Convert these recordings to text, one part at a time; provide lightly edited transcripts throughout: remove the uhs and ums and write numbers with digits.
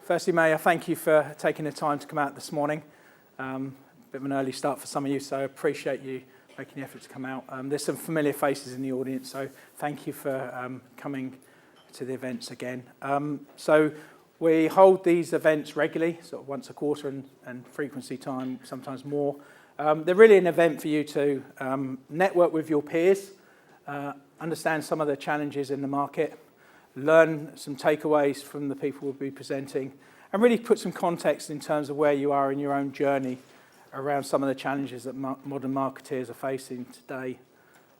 Firstly, may I thank you for taking the time to come out this morning. Bit of an early start for some of you, so I appreciate you making the effort to come out. There's some familiar faces in the audience, so thank you for coming to the events again. So we hold these events regularly, sort of once a quarter and frequency time, sometimes more. They're really an event for you to network with your peers, understand some of the challenges in the market, learn some takeaways from the people we'll be presenting, and really put some context in terms of where you are in your own journey around some of the challenges that modern marketeers are facing today.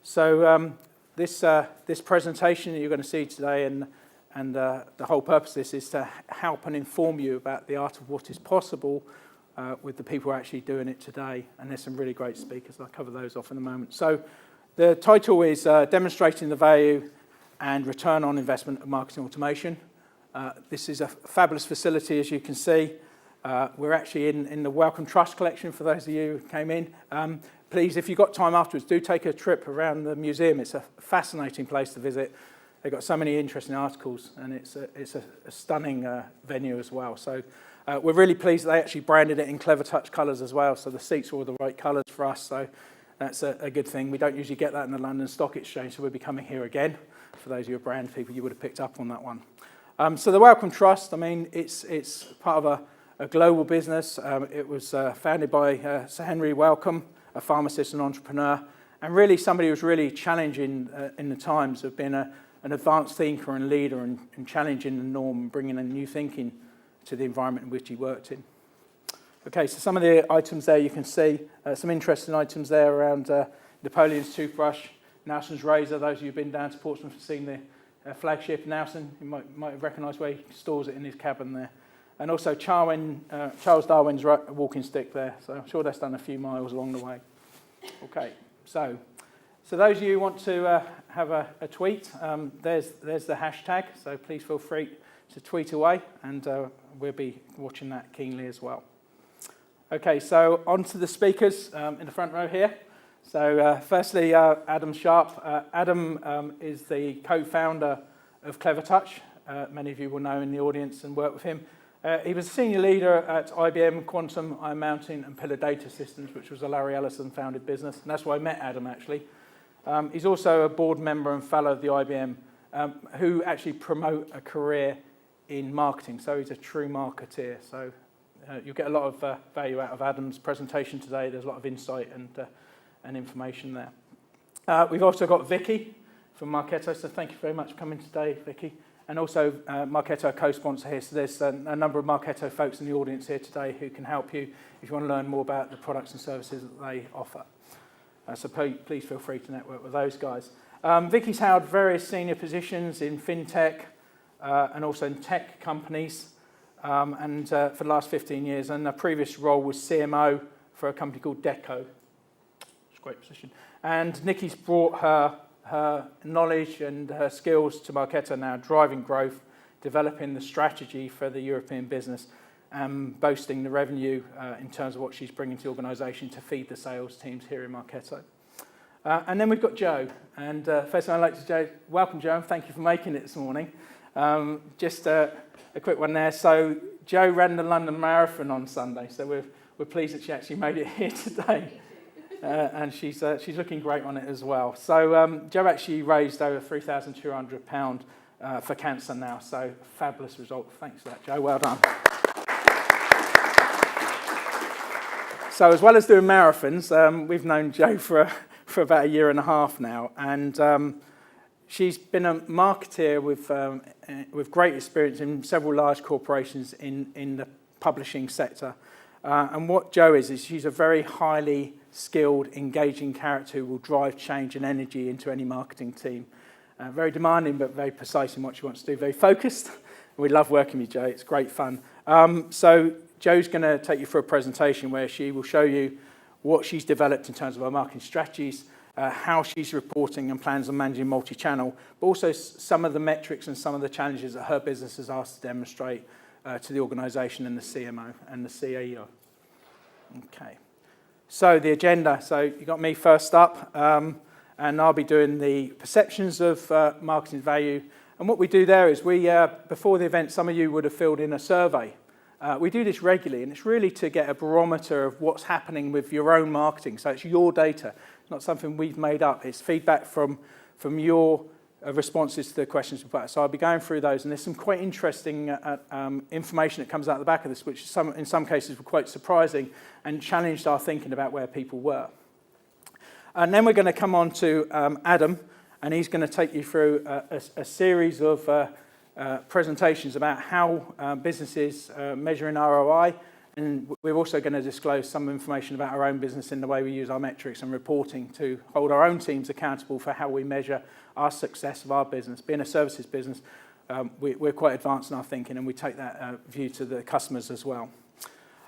So this presentation that you're going to see today and the whole purpose of this is to help and inform you about the art of what is possible with the people who are actually doing it today. And there's some really great speakers. I'll cover those off in a moment. So the title is Demonstrating the Value and Return on Investment of Marketing Automation. This is a fabulous facility, as you can see. We're actually in the Welcome Trust collection for those of you who came in. Please, if you've got time afterwards, do take a trip around the museum. It's a fascinating place to visit. They've got so many interesting articles, and it's a stunning venue as well. So we're really pleased that they actually branded it in CleverTouch colours as well, so the seats are all the right colours for us, so that's a good thing. We don't usually get that in the London Stock Exchange, so we'll be coming here again. For those of you who are brand people, you would have picked up on that one. So the Welcome Trust, I mean, it's part of a global business. It was founded by Sir Henry Wellcome, a pharmacist and entrepreneur, and really somebody who was really challenging in the times of being an advanced thinker and leader and challenging the norm and bringing a new thinking to the environment in which he worked in. Okay, so some of the items there you can see, some interesting items there around Napoleon's toothbrush, Nelson's razor. Those of you who've been down to Portsmouth have seen the flagship Nelson. You might have recognised where he stores it in his cabin there. And also Charles Darwin's walking stick there. So I'm sure that's done a few miles along the way. Okay, so those of you who want to have a tweet, there's the hashtag. So please feel free to tweet away, and we'll be watching that keenly as well. Okay, so on to the speakers in the front row here. So firstly, Adam Sharp. Adam is the co-founder of CleverTouch. Many of you will know in the audience and work with him. He was a senior leader at IBM, Quantum, Iron Mountain, and Pillar Data Systems, which was a Larry Ellison-founded business, and that's where I met Adam, actually. He's also a board member and fellow of the IBM, who actually promote a career in marketing, so he's a true marketeer. So you'll get a lot of value out of Adam's presentation today. There's a lot of insight and information there. We've also got Vicky from Marketo, so thank you very much for coming today, Vicky. And also Marketo co-sponsor here, so there's a number of Marketo folks in the audience here today who can help you if you want to learn more about the products and services that they offer. So please feel free to network with those guys. Vicky's held various senior positions in fintech and also in tech companies and for the last 15 years, and her previous role was CMO for a company called Deco. It's a great position. And Nikki's brought her knowledge and her skills to Marketo now, driving growth, developing the strategy for the European business, and boasting the revenue in terms of what she's bringing to the organisation to feed the sales teams here in Marketo. And then we've got Joe. And first I'd like to welcome Joe and thank you for making it this morning. Just a quick one there. So Joe ran the London Marathon on Sunday, so we're pleased that she actually made it here today. And she's looking great on it as well. So Joe actually raised over £3,200 for cancer now. So fabulous result. Thanks for that, Joe. Well done. So as well as doing marathons, we've known Joe for about a year and a half now, and she's been a marketeer with great experience in several large corporations in the publishing sector. And what Joe is she's a very highly skilled, engaging character who will drive change and energy into any marketing team. Very demanding, but very precise in what she wants to do. Very focused. We love working with Joe. It's great fun. So Joe's going to take you through a presentation where she will show you what she's developed in terms of her marketing strategies, how she's reporting and plans on managing multi-channel, but also some of the metrics and some of the challenges that her business has asked to demonstrate to the organisation and the CMO and the CEO. Okay. So the agenda. So you got me first up, and I'll be doing the perceptions of marketing value, And what we do there is before the event, some of you would have filled in a survey. We do this regularly, and it's really to get a barometer of what's happening with your own marketing. So it's your data. It's not something we've made up. It's feedback from your responses to the questions we put out. So I'll be going through those, and there's some quite interesting information that comes out the back of this, which in some cases were quite surprising and challenged our thinking about where people were. And then we're going to come on to Adam, and he's going to take you through a series of presentations about how businesses measuring ROI, and we're also going to disclose some information about our own business in the way we use our metrics and reporting to hold our own teams accountable for how we measure our success of our business. Being a services business, we're quite advanced in our thinking, and we take that view to the customers as well.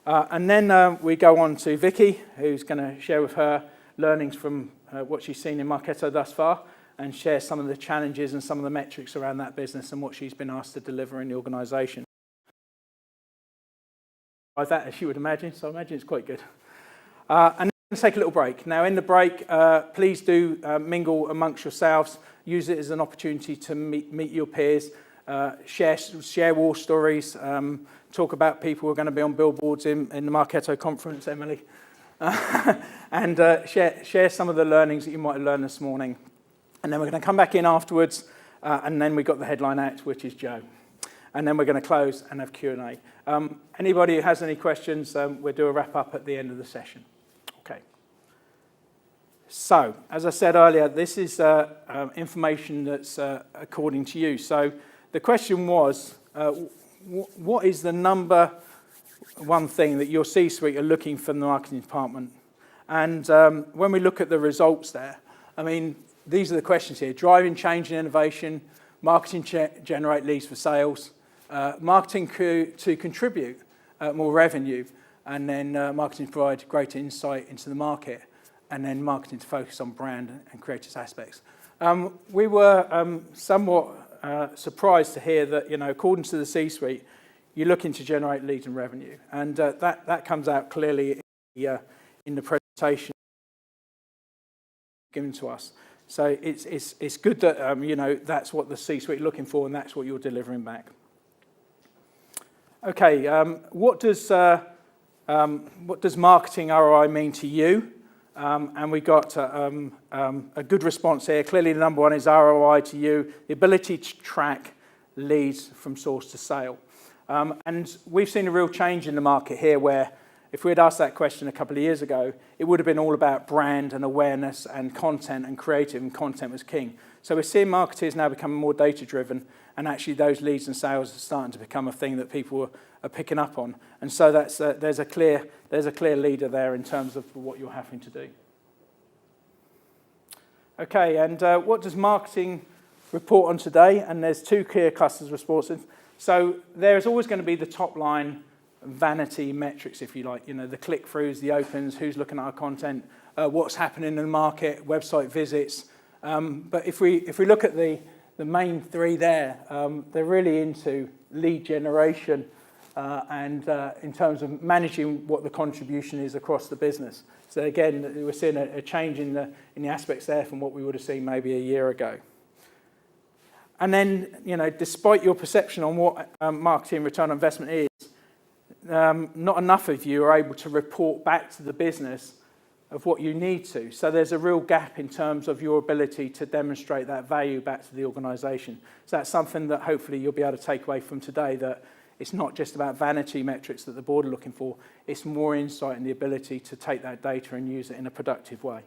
And then we go on to Vicky, who's going to share with her learnings from what she's seen in Marketo thus far, and share some of the challenges and some of the metrics around that business and what she's been asked to deliver in the organisation. Like that, as you would imagine, so I imagine it's quite good. And then we're going to take a little break. Now, in the break, please do mingle amongst yourselves. Use it as an opportunity to meet your peers, share war stories, talk about people who are going to be on billboards in the Marketo conference, Emily, and share some of the learnings that you might have learned this morning. And then we're going to come back in afterwards, and then we've got the headline act, which is Joe. And then we're going to close and have Q&A. Anybody who has any questions, we'll do a wrap-up at the end of the session. Okay. So, as I said earlier, this is information that's according to you. So the question was, what is the number one thing that your C-suite are looking from the marketing department? And when we look at the results there, I mean, these are the questions here. Driving change and innovation, marketing generate leads for sales, marketing to contribute more revenue, and then marketing to provide greater insight into the market, and then marketing to focus on brand and creative aspects. We were somewhat surprised to hear that, according to the C-suite, you're looking to generate leads and revenue, and that comes out clearly in the presentation given to us. So it's good that that's what the C-suite are looking for, and that's what you're delivering back. Okay, what does marketing ROI mean to you? And we got a good response here. Clearly, the number one is ROI to you, the ability to track leads from source to sale. And we've seen a real change in the market here, where if we had asked that question a couple of years ago, it would have been all about brand and awareness and content and creative, and content was king. So we're seeing marketers now becoming more data-driven, and actually those leads and sales are starting to become a thing that people are picking up on. And so that's there's a clear leader there in terms of what you're having to do. Okay, and what does marketing report on today? And there's two clear clusters responsive. So there's always going to be the top line vanity metrics, if you like, the click-throughs, the opens, who's looking at our content, what's happening in the market, website visits. But if we look at the main three there, they're really into lead generation and in terms of managing what the contribution is across the business. So again, we're seeing a change in the aspects there from what we would have seen maybe a year ago. And then, despite your perception on what marketing return on investment is, not enough of you are able to report back to the business of what you need to. So there's a real gap in terms of your ability to demonstrate that value back to the organisation. So that's something that hopefully you'll be able to take away from today, that it's not just about vanity metrics that the board are looking for, it's more insight and the ability to take that data and use it in a productive way.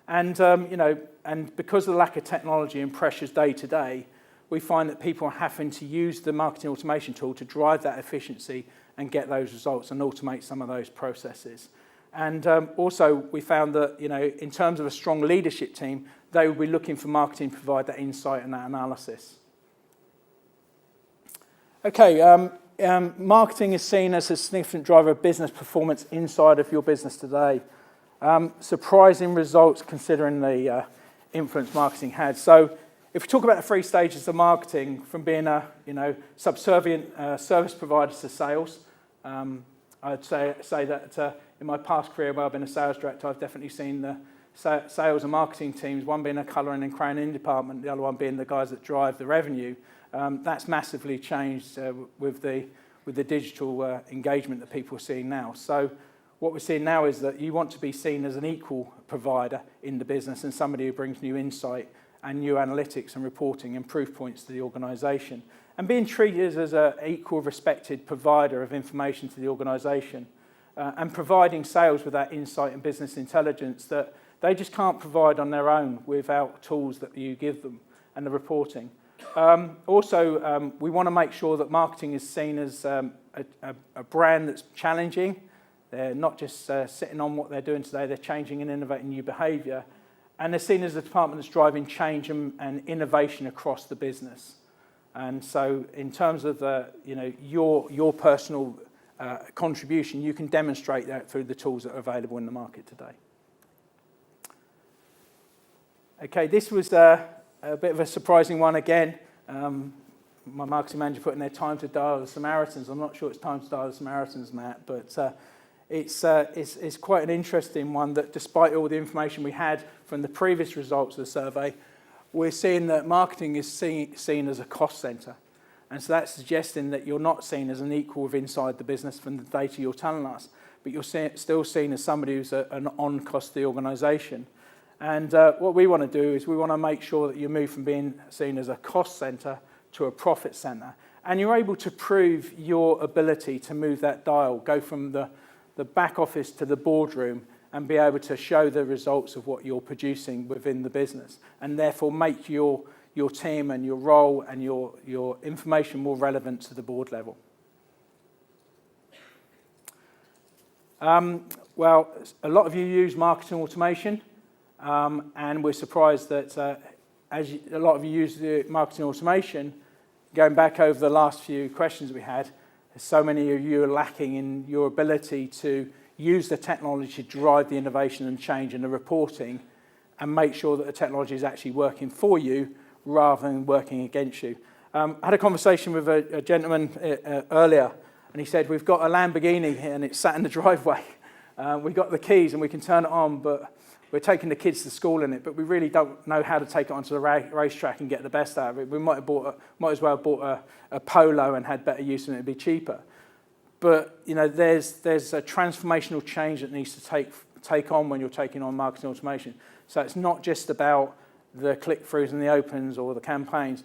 And, and because of the lack of technology and pressures day to day, we find that people are having to use the marketing automation tool to drive that efficiency and get those results and automate some of those processes. And also, we found that, in terms of a strong leadership team, they will be looking for marketing to provide that insight and that analysis. Okay, marketing is seen as a significant driver of business performance inside of your business today. Surprising results considering the influence marketing had. So if we talk about the three stages of marketing, from being a subservient service provider to sales, I'd say that in my past career where I've been a sales director, I've definitely seen sales and marketing teams, one being a colouring and crayoning department, the other one being the guys that drive the revenue. That's massively changed with the digital engagement that people are seeing now. So what we're seeing now is that you want to be seen as an equal provider in the business and somebody who brings new insight and new analytics and reporting and proof points to the organisation. And being treated as an equal respected provider of information to the organisation and providing sales with that insight and business intelligence that they just can't provide on their own without tools that you give them and the reporting. Also, we want to make sure that marketing is seen as a brand that's challenging. They're not just sitting on what they're doing today, they're changing and innovating new behaviour. And they're seen as a department that's driving change and innovation across the business. And so in terms of your personal contribution, you can demonstrate that through the tools that are available in the market today. Okay, this was a bit of a surprising one again. My marketing manager put in their time to dial the Samaritans. I'm not sure it's time to dial the Samaritans, Matt, but it's quite an interesting one that despite all the information we had from the previous results of the survey, we're seeing that marketing is seen as a cost centre. And so that's suggesting that you're not seen as an equal with inside the business from the data you're telling us, but you're still seen as somebody who's an on-cost to the organisation. And what we want to do is we want to make sure that you move from being seen as a cost centre to a profit centre. And you're able to prove your ability to move that dial, go from the back office to the boardroom and be able to show the results of what you're producing within the business and therefore make your team and your role and your information more relevant to the board level. Well, a lot of you use marketing automation and we're surprised that a lot of you use the marketing automation, going back over the last few questions we had, so many of you are lacking in your ability to use the technology to drive the innovation and change in the reporting and make sure that the technology is actually working for you rather than working against you. I had a conversation with a gentleman earlier and he said, we've got a Lamborghini here and it's sat in the driveway. We've got the keys and we can turn it on, but we're taking the kids to school in it, but we really don't know how to take it onto the racetrack and get the best out of it. We might as well have bought a Polo and had better use of it, it'd be cheaper. But there's a transformational change that needs to take on when you're taking on marketing automation. So it's not just about the click-throughs and the opens or the campaigns.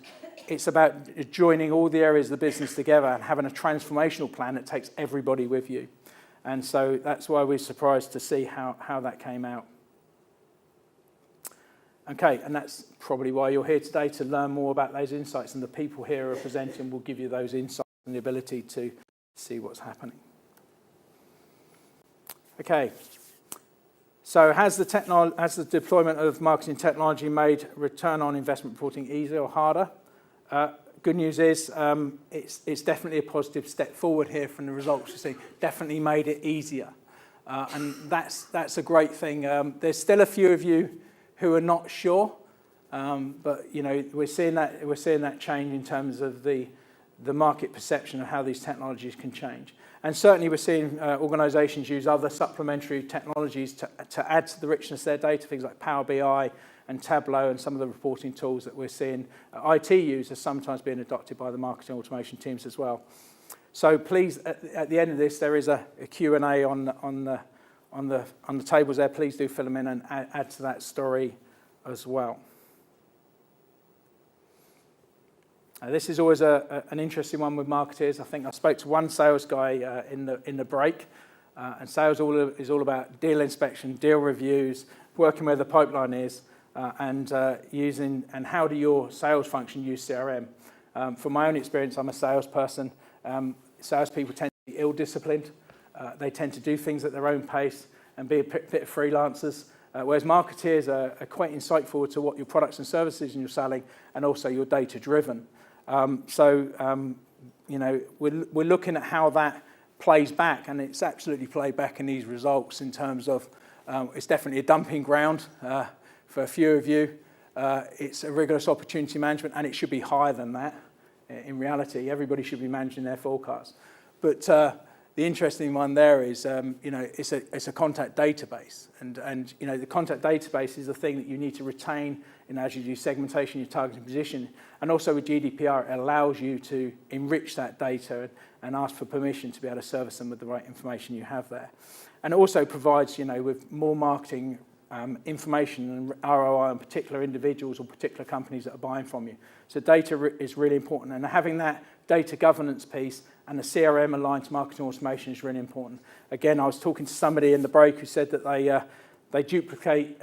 It's about joining all the areas of the business together and having a transformational plan that takes everybody with you. And so that's why we're surprised to see how that came out. Okay, and that's probably why you're here today, to learn more about those insights, and the people here representing will give you those insights and the ability to see what's happening. Okay, so has the deployment of marketing technology made return on investment reporting easier or harder? Good news is it's definitely a positive step forward here from the results you see. Definitely made it easier, and that's a great thing. There's still a few of you who are not sure, but we're seeing that change in terms of the market perception of how these technologies can change. And certainly we're seeing organisations use other supplementary technologies to add to the richness of their data, things like Power BI and Tableau and some of the reporting tools that we're seeing IT use are sometimes being adopted by the marketing automation teams as well. So please, at the end of this, there is a Q&A on the tables there. Please do fill them in and add to that story as well. This is always an interesting one with marketers. I think I spoke to one sales guy in the break, and sales is all about deal inspection, deal reviews, working where the pipeline is, and how do your sales function use CRM. From my own experience, I'm a salesperson. Salespeople tend to be ill-disciplined. They tend to do things at their own pace and be a bit of freelancers, whereas marketeers are quite insightful to what your products and services you're selling, and also you're data-driven. We're looking at how that plays back, and it's absolutely played back in these results in terms of it's definitely a dumping ground for a few of you. It's a rigorous opportunity management, and it should be higher than that. In reality, everybody should be managing their forecasts. But the interesting one there is, it's a contact database, and the contact database is the thing that you need to retain as you do segmentation, your targeting position, and also with GDPR, it allows you to enrich that data and ask for permission to be able to service them with the right information you have there. And it also provides, with more marketing information and ROI on particular individuals or particular companies that are buying from you. So data is really important, and having that data governance piece and the CRM aligned to marketing automation is really important. Again, I was talking to somebody in the break who said that they duplicate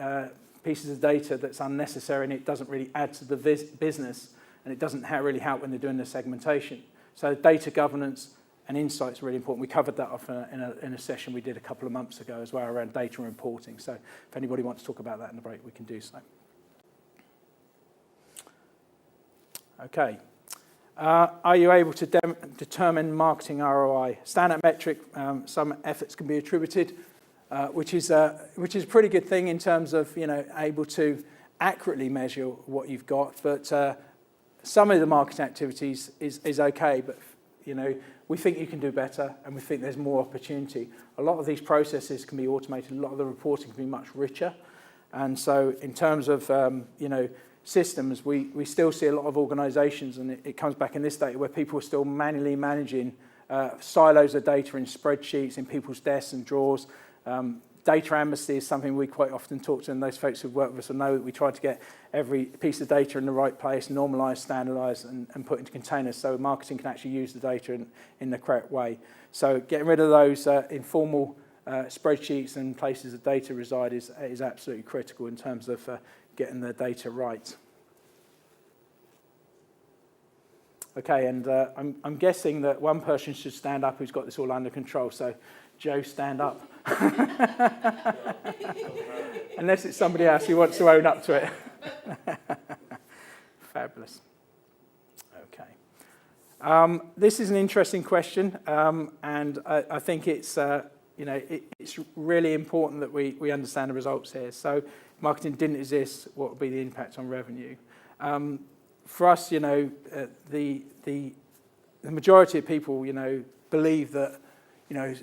pieces of data that's unnecessary and it doesn't really add to the business, and it doesn't really help when they're doing the segmentation. So data governance and insights are really important. We covered that off in a session we did a couple of months ago as well around data reporting. So if anybody wants to talk about that in the break, we can do so. Okay. Are you able to determine marketing ROI? Standard metric, some efforts can be attributed, which is a pretty good thing in terms of able to accurately measure what you've got. But some of the marketing activities is okay, but we think you can do better, and we think there's more opportunity. A lot of these processes can be automated. A lot of the reporting can be much richer, and so in terms of systems, we still see a lot of organisations, and it comes back in this data where people are still manually managing silos of data in spreadsheets, in people's desks and drawers. Data amnesty is something we quite often talk to, and those folks who've worked with us will know that we try to get every piece of data in the right place, normalised, standardised, and put into containers so marketing can actually use the data in the correct way. So getting rid of those informal spreadsheets and places that data reside is absolutely critical in terms of getting the data right. Okay, and I'm guessing that one person should stand up who's got this all under control. So, Joe, stand up. Unless it's somebody else who wants to own up to it. Fabulous. Okay. This is an interesting question, and I think it's it's really important that we understand the results here. So, if marketing didn't exist, what would be the impact on revenue? For us, the majority of people, believe that,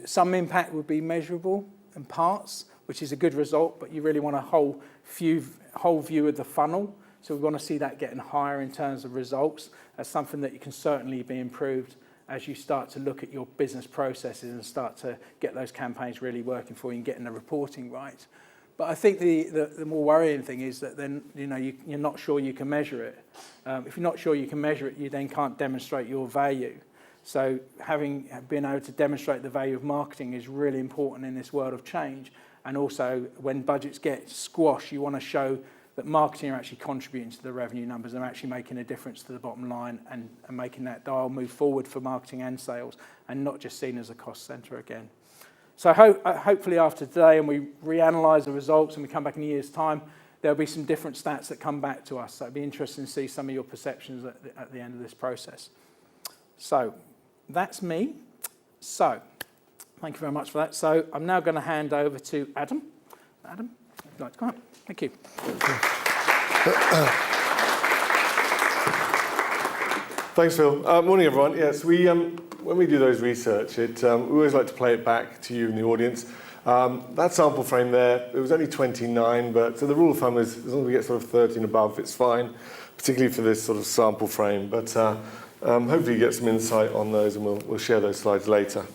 some impact would be measurable in parts, which is a good result, but you really want a whole view of the funnel. So we want to see that getting higher in terms of results. That's something that you can certainly be improved as you start to look at your business processes and start to get those campaigns really working for you and getting the reporting right. But I think the more worrying thing is that then, you're not sure you can measure it. If you're not sure you can measure it, you then can't demonstrate your value. So being able to demonstrate the value of marketing is really important in this world of change. And also, when budgets get squashed, you want to show that marketing are actually contributing to the revenue numbers and actually making a difference to the bottom line and making that dial move forward for marketing and sales, and not just seen as a cost centre again. So hopefully after today, and we reanalyse the results and we come back in a year's time, there'll be some different stats that come back to us. So it'd be interesting to see some of your perceptions at the end of this process. So that's me. So thank you very much for that. So I'm now going to hand over to Adam. Adam, if you'd like to come up. Thank you. Thanks, Phil. Morning, everyone. Yes, when we do those research, we always like to play it back to you in the audience. That sample frame there, it was only 29, but so the rule of thumb is as long as we get sort of 30 and above, it's fine, particularly for this sort of sample frame. But hopefully you get some insight on those, and we'll share those slides later.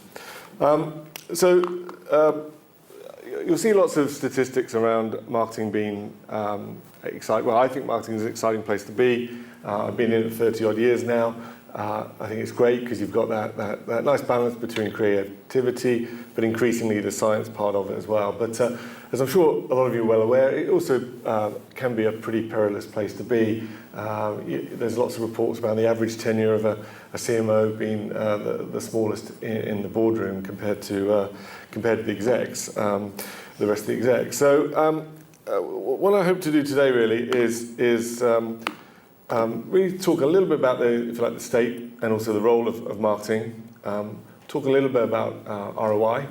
You'll see lots of statistics around marketing being exciting. Well, I think marketing is an exciting place to be. I've been in it 30-odd years now. I think it's great because you've got that nice balance between creativity, but increasingly the science part of it as well. But as I'm sure a lot of you are well aware, it also can be a pretty perilous place to be. There's lots of reports about the average tenure of a CMO being the smallest in the boardroom compared to the execs, the rest of the execs. So what I hope to do today really is really talk a little bit about the state and also the role of marketing. Talk a little bit about ROI,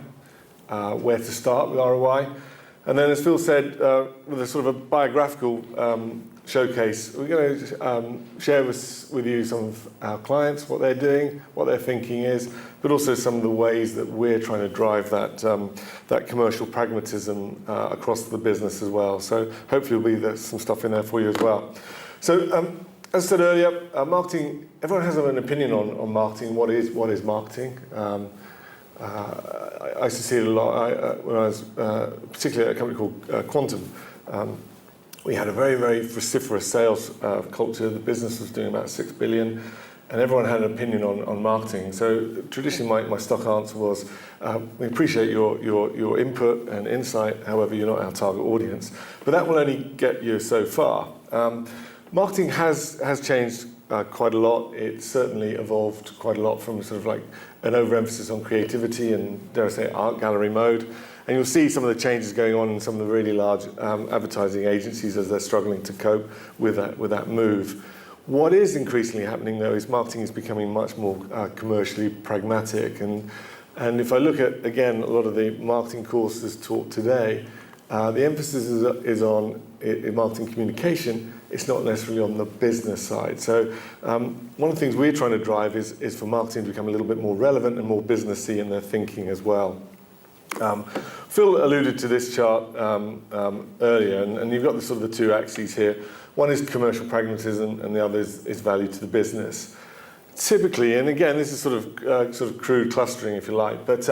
where to start with ROI, And then, as Phil said, with a sort of a biographical showcase, we're going to share with you some of our clients, what they're doing, what their thinking is, but also some of the ways that we're trying to drive that commercial pragmatism across the business as well. So hopefully there's some stuff in there for you as well. So as I said earlier, marketing, everyone has an opinion on marketing. What is marketing? I used to see it a lot when I was particularly at a company called Quantum. We had a very, very vociferous sales culture. The business was doing about 6 billion, and everyone had an opinion on marketing. So traditionally, my stock answer was, we appreciate your input and insight, however, you're not our target audience. But that will only get you so far. Marketing has changed quite a lot. It's certainly evolved quite a lot from sort of like an overemphasis on creativity and, dare I say, art gallery mode. And you'll see some of the changes going on in some of the really large advertising agencies as they're struggling to cope with that move. What is increasingly happening, though, is marketing is becoming much more commercially pragmatic. And if I look at, again, a lot of the marketing courses taught today, the emphasis is on in marketing communication. It's not necessarily on the business side. So one of the things we're trying to drive is for marketing to become a little bit more relevant and more businessy in their thinking as well. Phil alluded to this chart earlier, and you've got the sort of the two axes here. One is commercial pragmatism, and the other is value to the business. Typically, and again, this is sort of crude clustering, if you like, but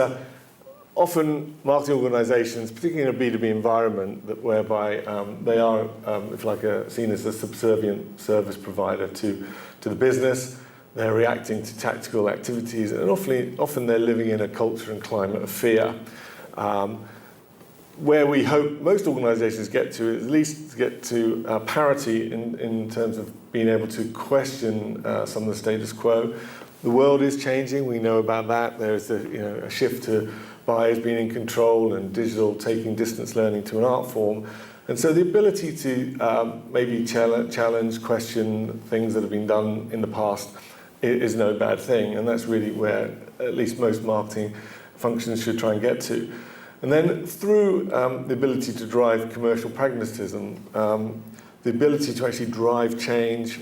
often marketing organisations, particularly in a B2B environment, whereby they are, if you like, seen as a subservient service provider to the business. They're reacting to tactical activities, and often they're living in a culture and climate of fear. Where we hope most organisations get to is at least get to parity in terms of being able to question some of the status quo. The world is changing. We know about that. There's a shift to buyers being in control and digital taking distance learning to an art form. And so the ability to maybe challenge, question things that have been done in the past is no bad thing. And that's really where at least most marketing functions should try and get to. And then through the ability to drive commercial pragmatism, the ability to actually drive change,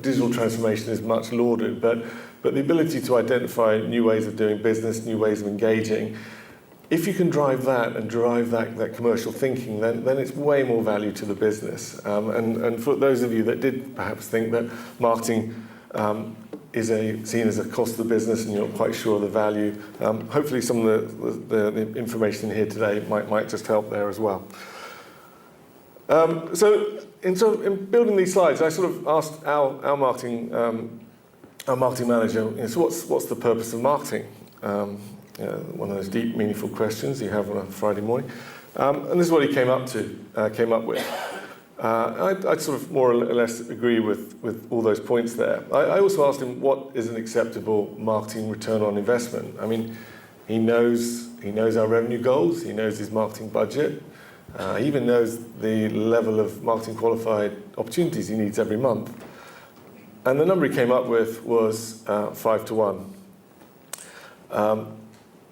digital transformation is much lauded, but the ability to identify new ways of doing business, new ways of engaging, if you can drive that and drive that commercial thinking, then it's way more value to the business. And for those of you that did perhaps think that marketing is seen as a cost of the business and you're not quite sure of the value, hopefully some of the information here today might just help there as well. So in building these slides, I sort of asked our marketing manager, so what's the purpose of marketing? One of those deep, meaningful questions you have on a Friday morning. And this is what he came up with. I'd sort of more or less agree with all those points there. I also asked him what is an acceptable marketing return on investment. I mean, he knows our revenue goals. He knows his marketing budget. He even knows the level of marketing qualified opportunities he needs every month. And the number he came up with was 5 to 1.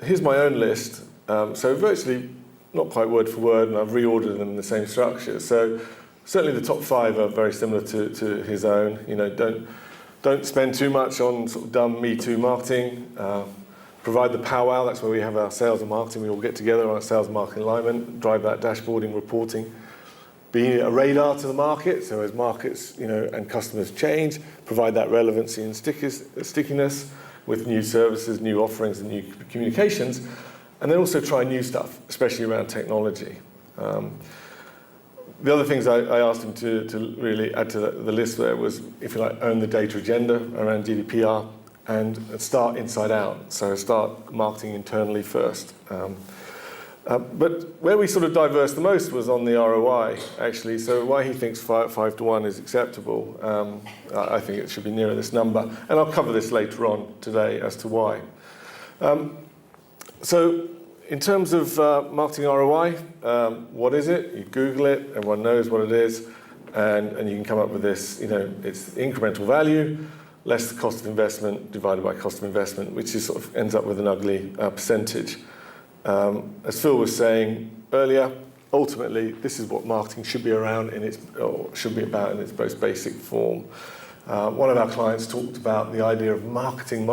Here's my own list. So virtually not quite word for word, and I've reordered them in the same structure. So certainly the top 5 are very similar to his own. Don't spend too much on sort of dumb Me Too marketing. Provide the powwow. That's where we have our sales and marketing. We all get together on our sales and marketing alignment, drive that dashboarding, reporting. Be a radar to the market. So as markets, and customers change, provide that relevancy and stickiness with new services, new offerings, and new communications. And then also try new stuff, especially around technology. The other things I asked him to really add to the list there was, if you like, own the data agenda around GDPR and start inside out. So start marketing internally first. But where we sort of diverged the most was on the ROI, actually. So why he thinks 5 to 1 is acceptable. I think it should be nearer this number. And I'll cover this later on today as to why. So in terms of marketing ROI, what is it? You Google it, everyone knows what it is, and you can come up with this, it's incremental value, less the cost of investment divided by cost of investment, which is sort of ends up with an ugly percentage. As Phil was saying earlier, ultimately, this is what marketing should be around should be about in its most basic form. One of our clients talked about the idea of marketing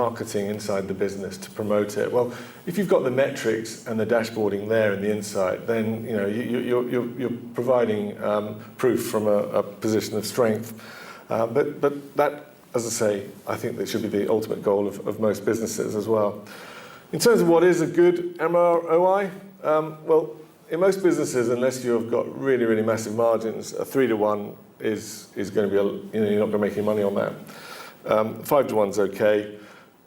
inside the business to promote it. Well, if you've got the metrics and the dashboarding there in the insight, then you're providing proof from a position of strength. But that, as I say, I think that should be the ultimate goal of most businesses as well. In terms of what is a good MROI, well, in most businesses, unless you've got really, really massive margins, a 3-to-1 is going to be, you're not going to make any money on that. 5-to-1's okay,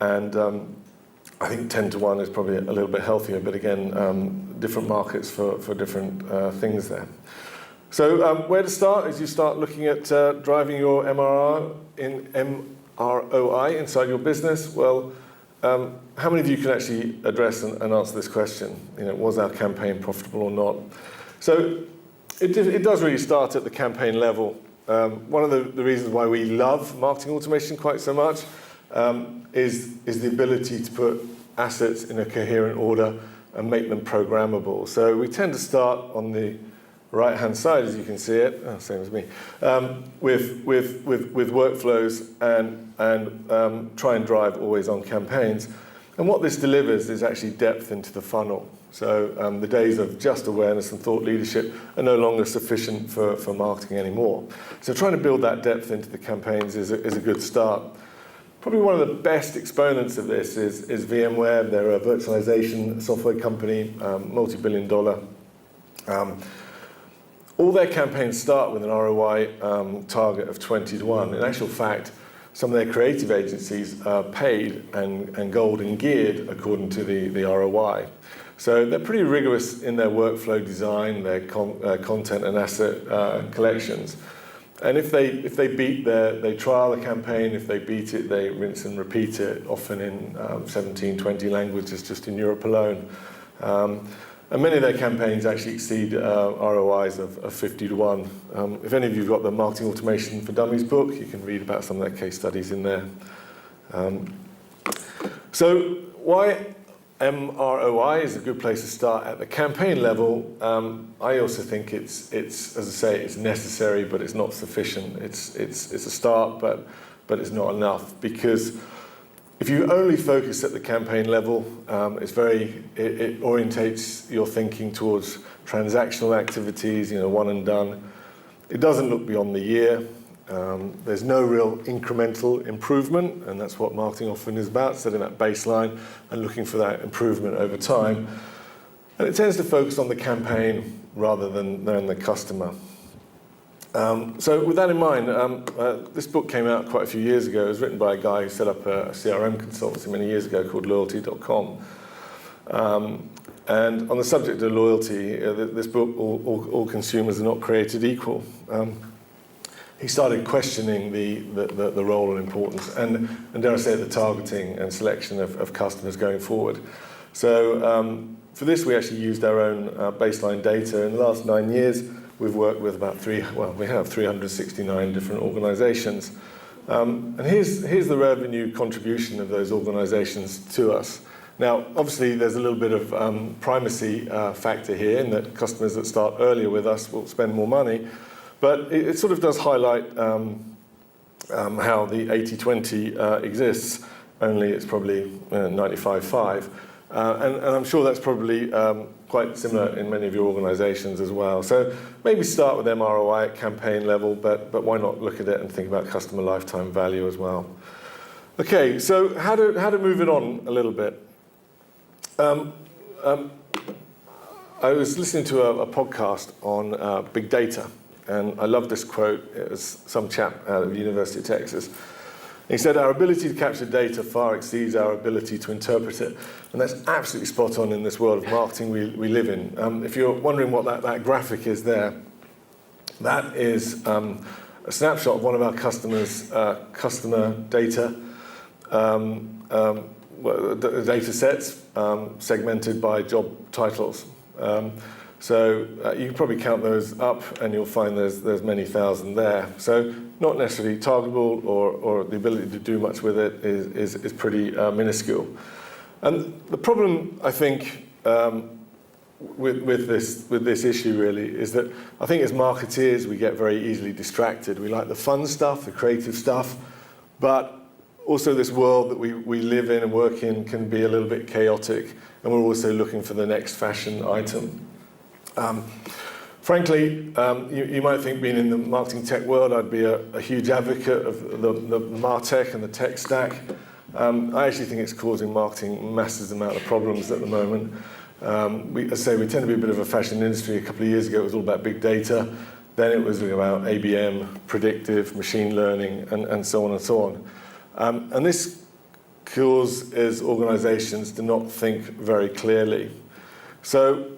and I think 10-to-1 is probably a little bit healthier, but again, different markets for different things there. So where to start is you start looking at driving your MROI inside your business. Well, how many of you can actually address and answer this question? Was our campaign profitable or not? So it does really start at the campaign level. One of the reasons why we love marketing automation quite so much is the ability to put assets in a coherent order and make them programmable. So we tend to start on the right-hand side, as you can see it, same as me, with workflows and try and drive always-on campaigns. And what this delivers is actually depth into the funnel. So the days of just awareness and thought leadership are no longer sufficient for marketing anymore. So trying to build that depth into the campaigns is a good start. Probably one of the best exponents of this is VMware. They're a virtualization software company, multi-billion-dollar. All their campaigns start with an ROI target of 20-to-1. In actual fact, some of their creative agencies are paid and golden geared according to the ROI. So they're pretty rigorous in their workflow design, their content and asset collections. And if they beat they trial the campaign. If they beat it, they rinse and repeat it, often in 17, 20 languages just in Europe alone. And many of their campaigns actually exceed ROIs of 50-to-1. If any of you have got the Marketing Automation for Dummies book, you can read about some of their case studies in there. So why MROI is a good place to start at the campaign level. I also think it's as I say, it's necessary, but it's not sufficient. It's a start, but it's not enough, because if you only focus at the campaign level, it orientates your thinking towards transactional activities, one and done. It doesn't look beyond the year. There's no real incremental improvement, and that's what marketing often is about, setting that baseline and looking for that improvement over time. And it tends to focus on the campaign rather than the customer. So with that in mind, this book came out quite a few years ago. It was written by a guy who set up a CRM consultancy many years ago called Loyalty.com. And on the subject of loyalty, this book, All Consumers Are Not Created Equal, he started questioning the role and importance and dare I say the targeting and selection of customers going forward. So for this, we actually used our own baseline data. In the last 9 years, we've worked with we have 369 different organizations. And here's the revenue contribution of those organizations to us. Now, obviously, there's a little bit of primacy factor here in that customers that start earlier with us will spend more money. But it sort of does highlight how the 80-20 exists, only it's probably 95-5. And I'm sure that's probably quite similar in many of your organizations as well. So maybe start with MROI at campaign level, but why not look at it and think about customer lifetime value as well. Okay, so how to move it on a little bit. I was listening to a podcast on big data, and I love this quote. It was some chap out of the University of Texas. He said, "Our ability to capture data far exceeds our ability to interpret it." And that's absolutely spot on in this world of marketing we live in. If you're wondering what that graphic is there, that is a snapshot of one of our customers' customer data, data sets segmented by job titles. So you can probably count those up, and you'll find there's many thousand there. So not necessarily targetable, or the ability to do much with it is pretty minuscule. And the problem, I think, with this issue really is that I think as marketeers we get very easily distracted. We like the fun stuff, the creative stuff, but also this world that we live in and work in can be a little bit chaotic, and we're also looking for the next fashion item. Frankly, you might think being in the marketing tech world I'd be a huge advocate of the MarTech and the tech stack. I actually think it's causing marketing massive amount of problems at the moment. We tend to be a bit of a fashion industry. A couple of years ago it was all about big data, then it was about ABM, predictive, machine learning, and so on and so on. And this causes organizations to not think very clearly. So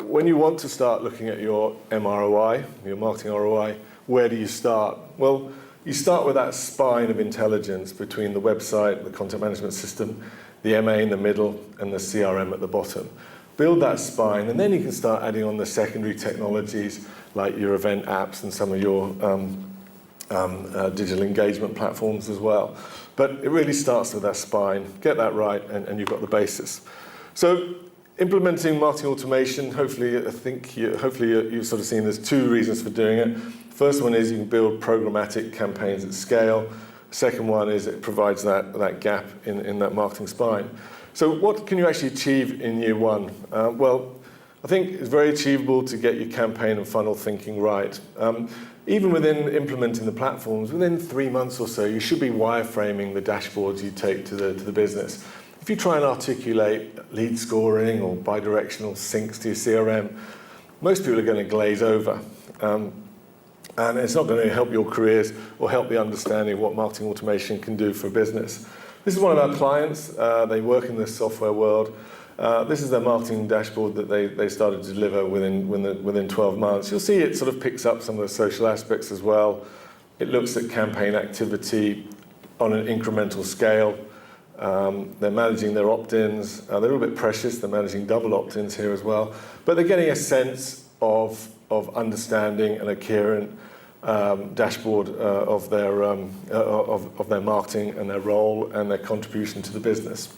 when you want to start looking at your MROI, your marketing ROI, where do you start? Well, you start with that spine of intelligence between the website, the content management system, the MA in the middle, and the CRM at the bottom. Build that spine, and then you can start adding on the secondary technologies like your event apps and some of your digital engagement platforms as well. But it really starts with that spine. Get that right, and you've got the basis. So implementing marketing automation, hopefully you've sort of seen there's two reasons for doing it. First one is you can build programmatic campaigns at scale. Second one is it provides that gap in that marketing spine. So what can you actually achieve in year one? Well, I think it's very achievable to get your campaign and funnel thinking right. Even within implementing the platforms, within 3 months or so, you should be wireframing the dashboards you take to the business. If you try and articulate lead scoring or bidirectional syncs to your CRM, most people are going to glaze over. And it's not going to help your careers or help the understanding of what marketing automation can do for a business. This is one of our clients. They work in the software world. This is their marketing dashboard that they started to deliver within 12 months. You'll see it sort of picks up some of the social aspects as well. It looks at campaign activity on an incremental scale. They're managing their opt-ins. They're a little bit precious. They're managing double opt-ins here as well. But they're getting a sense of understanding and a coherent dashboard of their marketing and their role and their contribution to the business.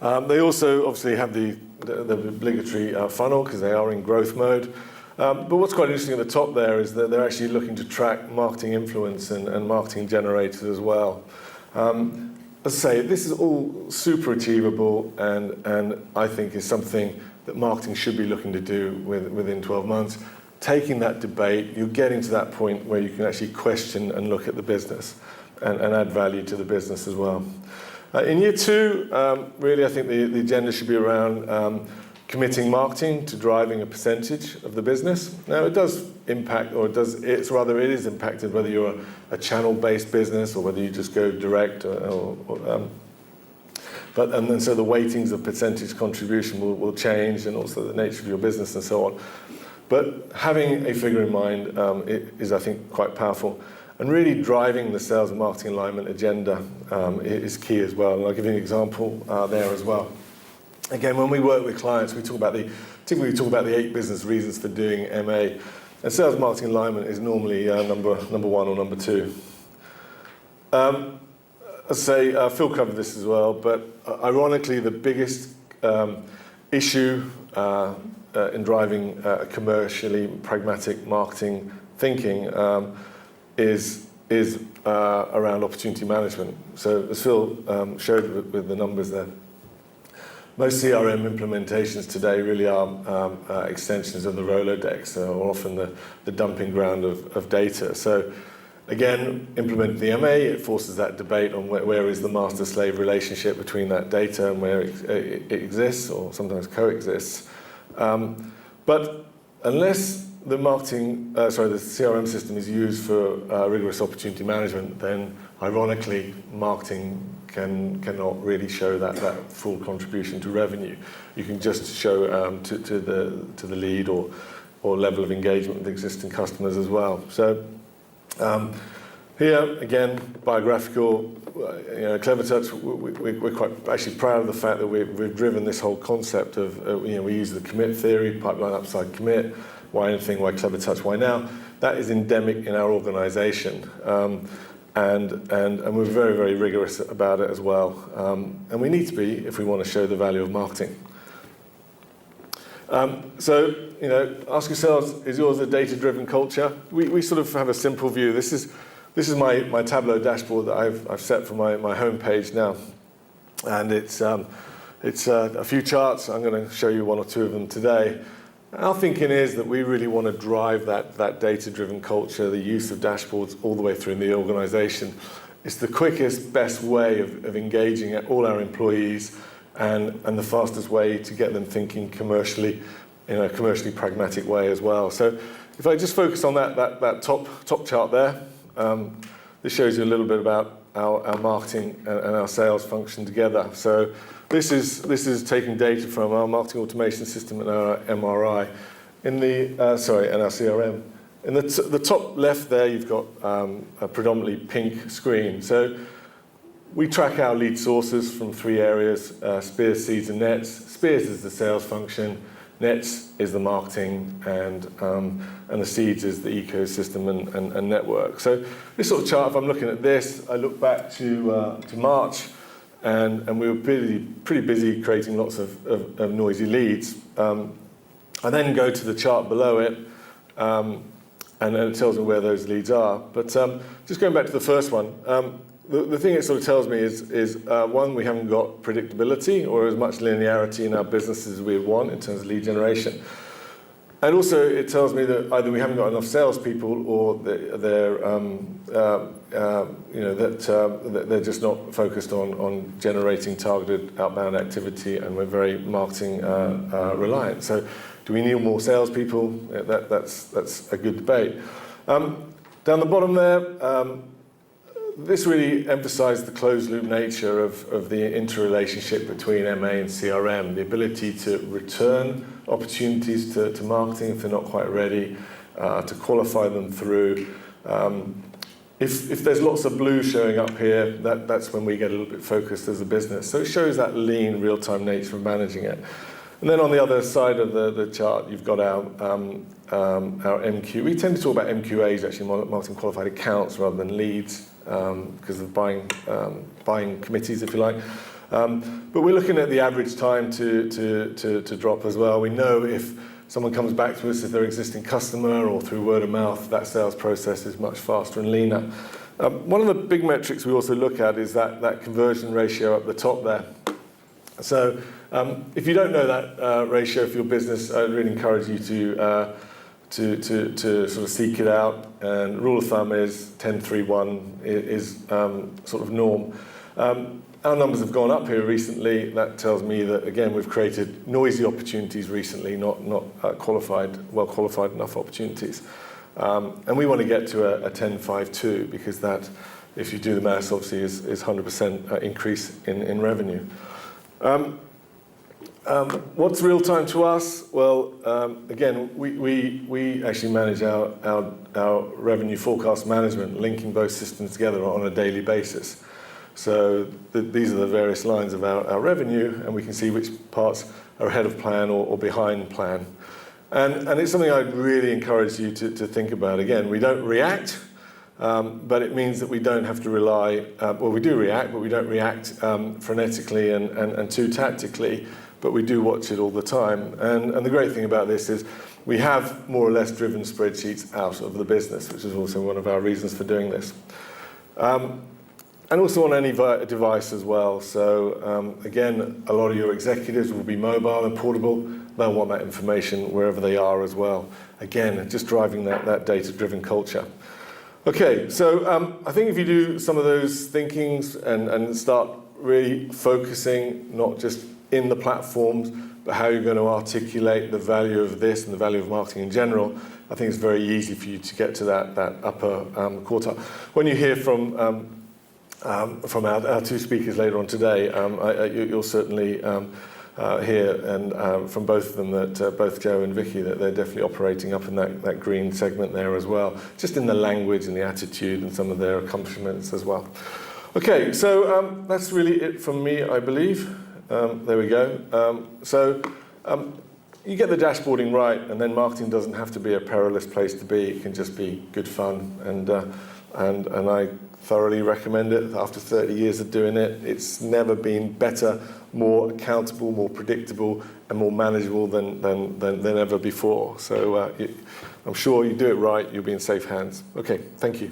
They also obviously have the obligatory funnel because they are in growth mode. But what's quite interesting at the top there is that they're actually looking to track marketing influence and marketing generators as well. As I say, this is all super achievable and I think is something that marketing should be looking to do within 12 months. Taking that debate, you're getting to that point where you can actually question and look at the business and add value to the business as well. In year two, really I think the agenda should be around committing marketing to driving a percentage of the business. Now it does impact, or it is impacted whether you're a channel-based business or whether you just go direct and so the weightings of percentage contribution will change, and also the nature of your business and so on. But having a figure in mind is, I think, quite powerful. And really driving the sales and marketing alignment agenda is key as well. And I'll give you an example there as well. Again, when we work with clients, we typically talk about the 8 business reasons for doing MA. And sales and marketing alignment is normally number 1 or number 2. As I say, Phil covered this as well, but ironically, the biggest issue in driving commercially pragmatic marketing thinking is around opportunity management. So as Phil showed with the numbers there, most CRM implementations today really are extensions of the Rolodex, or often the dumping ground of data. So again, implement the MA, it forces that debate on where is the master-slave relationship between that data and where it exists, or sometimes coexists. But unless the CRM system is used for rigorous opportunity management, then ironically, marketing cannot really show that full contribution to revenue. You can just show to the lead or level of engagement with existing customers as well. So here again, biographical. CleverTouch, we're quite actually proud of the fact that we've driven this whole concept of we use the commit theory, pipeline upside commit. Why anything? Why CleverTouch? Why now? That is endemic in our organisation, and we're very, very rigorous about it as well. And we need to be if we want to show the value of marketing. So, ask yourselves, is yours a data-driven culture? We sort of have a simple view. This is my Tableau dashboard that I've set for my home page now. And it's a few charts. I'm going to show you one or two of them today. Our thinking is that we really want to drive that data-driven culture, the use of dashboards all the way through in the organization. It's the quickest, best way of engaging all our employees and the fastest way to get them thinking commercially, in a commercially pragmatic way as well. So if I just focus on that top chart there, this shows you a little bit about our marketing and our sales function together. So this is taking data from our marketing automation system and our MRI and our CRM. In the top left there, you've got a predominantly pink screen. So we track our lead sources from three areas: spears, seeds, and nets. Spears is the sales function, nets is the marketing, and the seeds is the ecosystem and network. So this sort of chart, if I'm looking at this, I look back to March, and we were pretty busy creating lots of noisy leads. I then go to the chart below it, and then it tells me where those leads are. But just going back to the first one, the thing it sort of tells me is one, we haven't got predictability or as much linearity in our business as we want in terms of lead generation. And also it tells me that either we haven't got enough salespeople or they're just not focused on generating targeted outbound activity, and we're very marketing reliant. So do we need more salespeople? That's a good debate. Down the bottom there, this really emphasized the closed-loop nature of the interrelationship between MA and CRM, the ability to return opportunities to marketing if they're not quite ready, to qualify them through. If there's lots of blue showing up here, that's when we get a little bit focused as a business. So it shows that lean, real-time nature of managing it. And then on the other side of the chart, you've got our MQ. We tend to talk about MQAs, actually, marketing qualified accounts, rather than leads, because of buying committees, if you like. But we're looking at the average time to drop as well. We know if someone comes back to us as their existing customer or through word of mouth, that sales process is much faster and leaner. One of the big metrics we also look at is that conversion ratio up the top there. So if you don't know that ratio for your business, I'd really encourage you to sort of seek it out. And rule of thumb is 10-3-1 is sort of norm. Our numbers have gone up here recently. That tells me that, again, we've created noisy opportunities recently, not well qualified enough opportunities. And we want to get to a 10-5-2, because that, if you do the maths, obviously is 100% increase in revenue. What's real time to us? Well, again, we actually manage our revenue forecast management, linking both systems together on a daily basis. So these are the various lines of our revenue, and we can see which parts are ahead of plan or behind plan. And it's something I'd really encourage you to think about. Again, we don't react, but it means that we don't have to rely, well, we do react, but we don't react frenetically and too tactically, but we do watch it all the time. And the great thing about this is we have more or less driven spreadsheets out of the business, which is also one of our reasons for doing this. And also on any device as well. So again, a lot of your executives will be mobile and portable. They'll want that information wherever they are as well. Again, just driving that data-driven culture. Okay, so I think if you do some of those thinkings and start really focusing, not just in the platforms, but how you're going to articulate the value of this and the value of marketing in general, I think it's very easy for you to get to that upper quartile. When you hear from our two speakers later on today, you'll certainly hear and from both of them that both Joe and Vicky, that they're definitely operating up in that green segment there as well, just in the language and the attitude and some of their accomplishments as well. Okay, so that's really it from me, I believe. There we go. So you get the dashboarding right, and then marketing doesn't have to be a perilous place to be. It can just be good fun. And and I thoroughly recommend it after 30 years of doing it. It's never been better, more accountable, more predictable, and more manageable than ever before. So I'm sure you do it right, you'll be in safe hands. Okay, thank you.